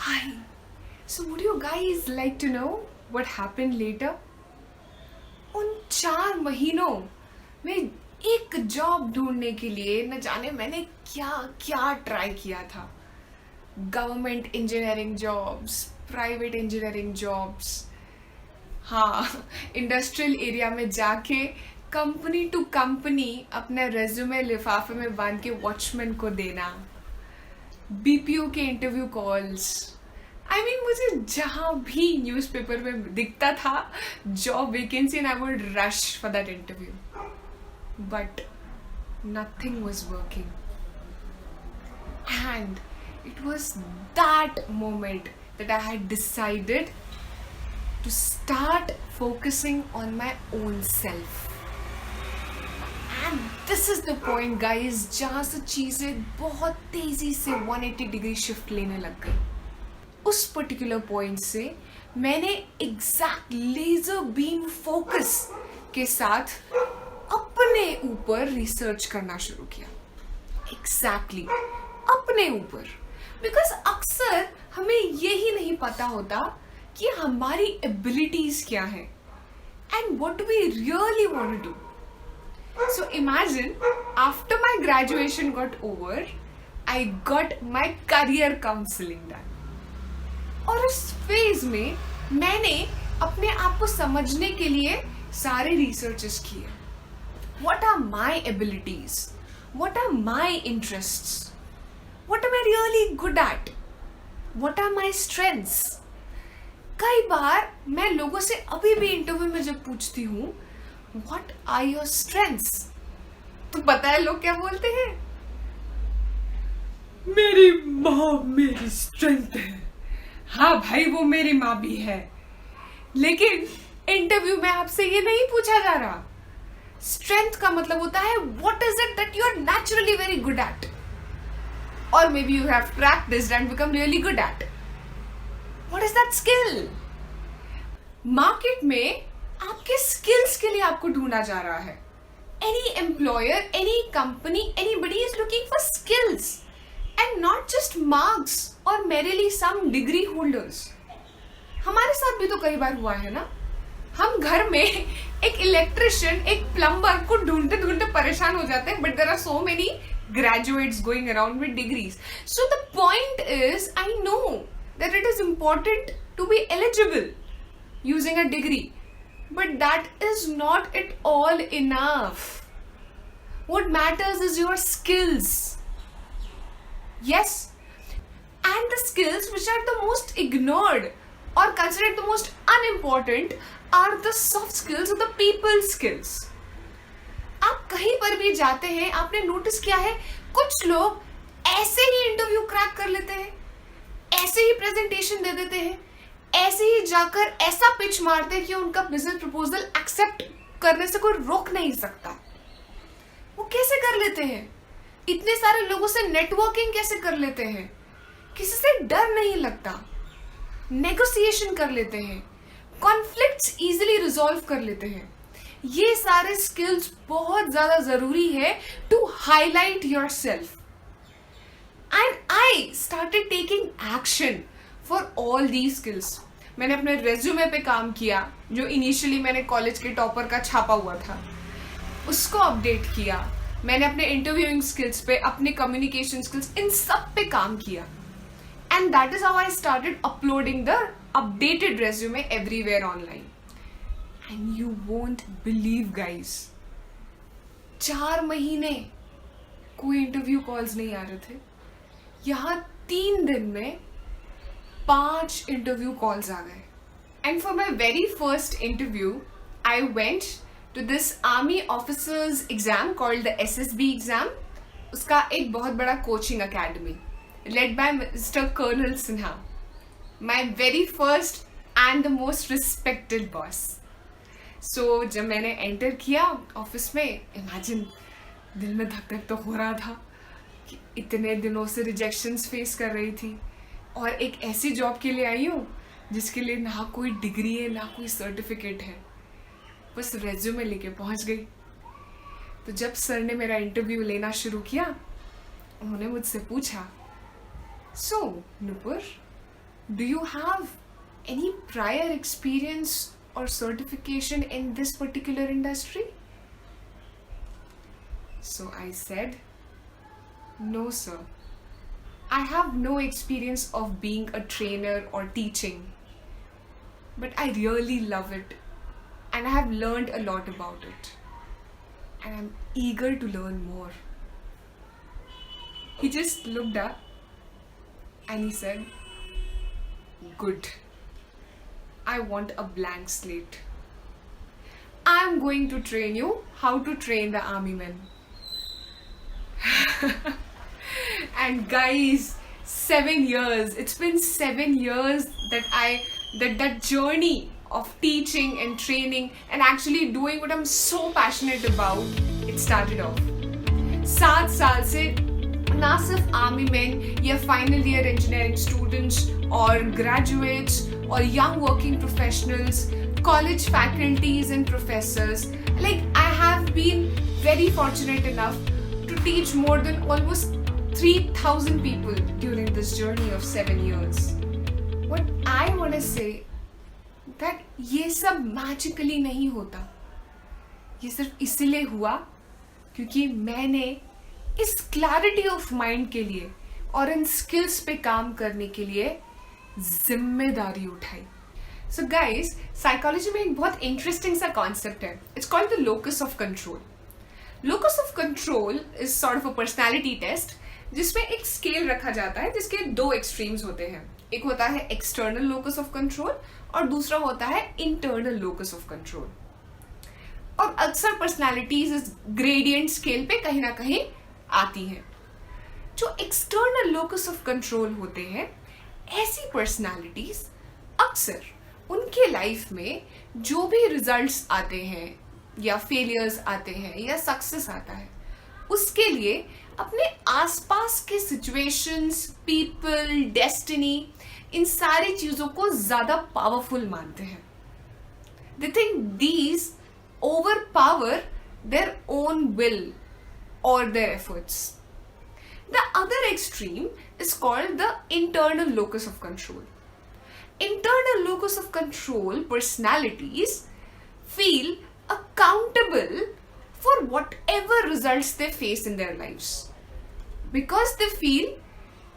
Hi. So would you guys like to know what happened later? उन 4 महीनों में एक जॉब ढूंढने के लिए न जाने मैंने क्या क्या ट्राई किया था. Government engineering jobs, private engineering jobs, हाँ, इंडस्ट्रियल एरिया में जाके कंपनी टू कंपनी अपने रेज्यूमे लिफाफे में बांध के वॉचमैन को देना, बीपीओ के इंटरव्यू कॉल्स. मुझे जहां भी न्यूज़पेपर में दिखता था job vacancy and I would rush for that interview, but nothing was working. And it was that moment that I had decided to start focusing on my own self. And this is the point guys, जहाँ से चीज़ें बहुत तेज़ी से 180 degree shift लेने लग गई. उस पर्टिकुलर पॉइंट से मैंने एग्जैक्ट लेजर बीम फोकस के साथ अपने ऊपर रिसर्च करना शुरू किया. एग्जैक्टली अपने ऊपर. बिकॉज अक्सर हमें यही नहीं पता होता कि हमारी एबिलिटीज क्या है and what we really want to do. So imagine after my graduation got over, I got my career counselling done. और उस फेज में मैंने अपने आप को समझने के लिए सारे रिसर्चेस किए. What are my abilities, what are my interests, what am I really good at? What are my strengths? कई बार मैं लोगों से अभी भी इंटरव्यू में जब पूछती हूँ what are your strengths, तो पता है लोग क्या बोलते हैं? मेरी माँ मेरी स्ट्रेंथ है. हाँ भाई, वो मेरी माँ भी है, लेकिन इंटरव्यू में आपसे ये नहीं पूछा जा रहा. स्ट्रेंथ का मतलब होता है what is it that you are naturally very good at, or maybe you have practiced and become really good at. What is that skill? Market में आपके स्किल्स के लिए आपको ढूंढा जा रहा है. Any employer, any company, anybody is looking for skills and not just marks or merely some degree holders. हमारे साथ भी तो कई बार हुआ है ना. हम घर में एक इलेक्ट्रिशियन, एक प्लम्बर को ढूंढते ढूंढते परेशान हो जाते हैं, but there are so many graduates going around with degrees. So the point is, I know that it is important to be eligible using a degree, but that is not at all enough. What matters is your skills. Yes, and the skills which are the most ignored or considered the most unimportant are the soft skills or the people skills. आप कहीं पर भी जाते हैं, आपने notice किया है कुछ लोग ऐसे ही इंटरव्यू क्रैक कर लेते हैं, ऐसे ही प्रेजेंटेशन दे देते हैं, ऐसे ही जाकर ऐसा पिच मारते हैं कि उनका बिजनेस प्रपोजल एक्सेप्ट करने से कोई रोक नहीं सकता. वो कैसे कर लेते हैं? इतने सारे लोगों से नेटवर्किंग कैसे कर लेते हैं? किसी से डर नहीं लगता, नेगोशिएशन कर लेते हैं, कॉन्फ्लिक्ट्स इजीली रिजॉल्व कर लेते हैं. ये सारे स्किल्स बहुत ज्यादा जरूरी है to highlight yourself. And I started taking action for all the skills. मैंने अपने रेज्यूमे पे काम किया, जो इनिशियली मैंने कॉलेज के टॉपर का छापा हुआ था, उसको अपडेट किया. मैंने अपने इंटरव्यूइंग स्किल्स पे, अपने कम्युनिकेशन स्किल्स, इन सब पे काम किया. And that is how I started uploading the updated resume everywhere online. And you won't believe guys, 4 महीने कोई इंटरव्यू कॉल्स नहीं आ रहे थे. यहाँ 3 दिन में 5 इंटरव्यू कॉल्स आ गए. And for my very first interview I went to this army officers exam called the SSB exam. उसका एक बहुत बड़ा coaching academy led by mister colonel Sinha, my very first and the most respected boss. So जब मैंने enter किया office में, imagine दिल में धक धक तो हो रहा था कि इतने दिनों से रिजेक्शंस फेस कर रही थी और एक ऐसी जॉब के लिए आई हूँ जिसके लिए ना कोई डिग्री है ना कोई सर्टिफिकेट है, बस रेज्यूमे लेके पहुँच गई. तो जब सर ने मेरा इंटरव्यू लेना शुरू किया, उन्होंने मुझसे पूछा, सो Nupur, Do you have any prior experience or certification in this particular industry? So I said, no, sir. I have no experience of being a trainer or teaching, but I really love it and I have learned a lot about it and I'm eager to learn more. He just looked up and he said, good. I want a blank slate. I'm going to train you how to train the army men. And guys, 7 years, it's been 7 years that journey of teaching and training and actually doing what I'm so passionate about, it started off. 7 साल से ना सिर्फ army man या final year engineering students और graduates और young working professionals, college faculties and professors, like I have been very fortunate enough to teach more than almost 3,000 people during this journey of 7 years. What I want to say that ये सब magically नहीं होता, ये सिर्फ इसलिए हुआ क्योंकि मैंने इस क्लैरिटी ऑफ माइंड के लिए और इन स्किल्स पे काम करने के लिए जिम्मेदारी उठाई. सो गाइज, साइकोलॉजी में एक बहुत इंटरेस्टिंग सा कॉन्सेप्ट है. It's called the locus of control. Locus of control is sort of a personality test जिसमें एक स्केल रखा जाता है जिसके 2 एक्सट्रीम्स होते हैं. एक होता है एक्सटर्नल लोकस ऑफ कंट्रोल और दूसरा होता है इंटरनल लोकस ऑफ कंट्रोल. और अक्सर पर्सनैलिटीज इस ग्रेडियंट स्केल पे कहीं ना कहीं आती हैं. जो एक्सटर्नल लोकस ऑफ कंट्रोल होते हैं, ऐसी पर्सनैलिटीज अक्सर उनके लाइफ में जो भी रिजल्ट्स आते हैं या फेलियर्स आते हैं या सक्सेस आता है, उसके लिए अपने आसपास के सिचुएशंस, पीपल, डेस्टिनी, इन सारी चीजों को ज्यादा पावरफुल मानते हैं. They think these overpower their own will or their efforts. The other extreme is called the internal locus of control. Internal locus of control personalities feel accountable for whatever results they face in their lives because they feel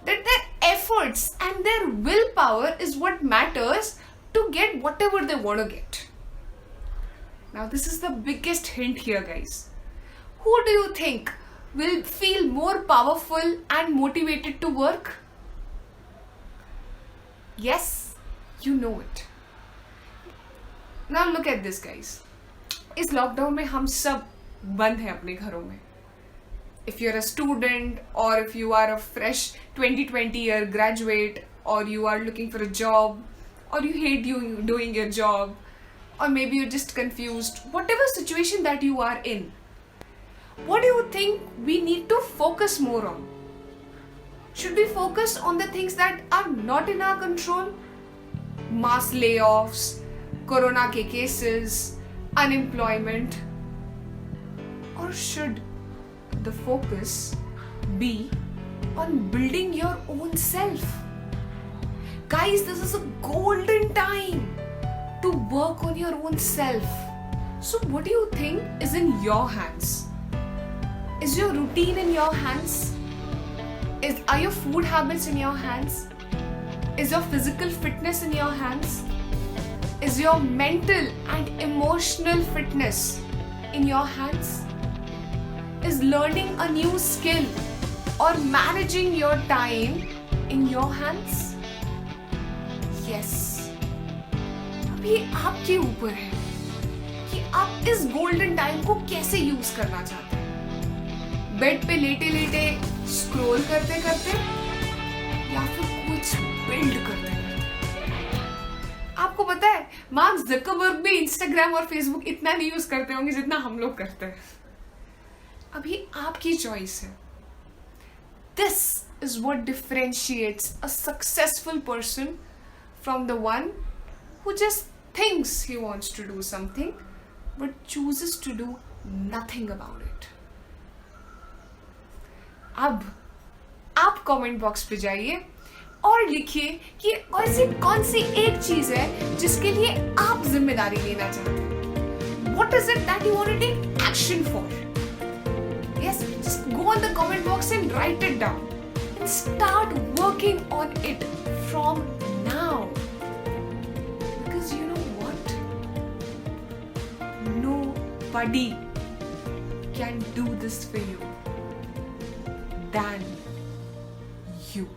that their efforts and their willpower is what matters to get whatever they want to get. Now this is the biggest hint here, guys. Who do you think will feel more powerful and motivated to work? Yes, you know it. Now look at this, guys. इस lockdown में हम सब बंद हैं अपने घरों में. If you're a student or if you are a fresh 2020 year graduate or you are looking for a job or you hate doing your job, or maybe you're just confused, whatever situation that you are in, what do you think we need to focus more on? Should we focus on the things that are not in our control? Mass layoffs, corona ke cases, unemployment? Or should the focus be on building your own self? Guys, this is a golden time to work on your own self. So what do you think is in your hands? Is your routine in your hands? Are your food habits in your hands? Is your physical fitness in your hands? Is your mental and emotional fitness in your hands? Is learning a new skill or managing your time in your hands? Yes. ये आपके ऊपर है कि आप इस golden time को कैसे use करना चाहते हैं. बेड पे लेटे लेटे स्क्रॉल करते करते या फिर कुछ बिल्ड करते करते. आपको पता है, मार्क ज़करबर्ग भी इंस्टाग्राम और फेसबुक इतना नहीं यूज करते होंगे जितना हम लोग करते हैं. अभी आपकी चॉइस है. This is what differentiates a successful person from the one who just thinks he wants to do something but chooses to do nothing about it. अब आप कमेंट बॉक्स पे जाइए और लिखिए कि ऐसी कौन सी एक चीज है जिसके लिए आप जिम्मेदारी लेना चाहते हैं. What is it that you want to take action for? Yes, just go on the comment box and write it down and start working on it from now. Because you know what? Nobody can do this for you than you.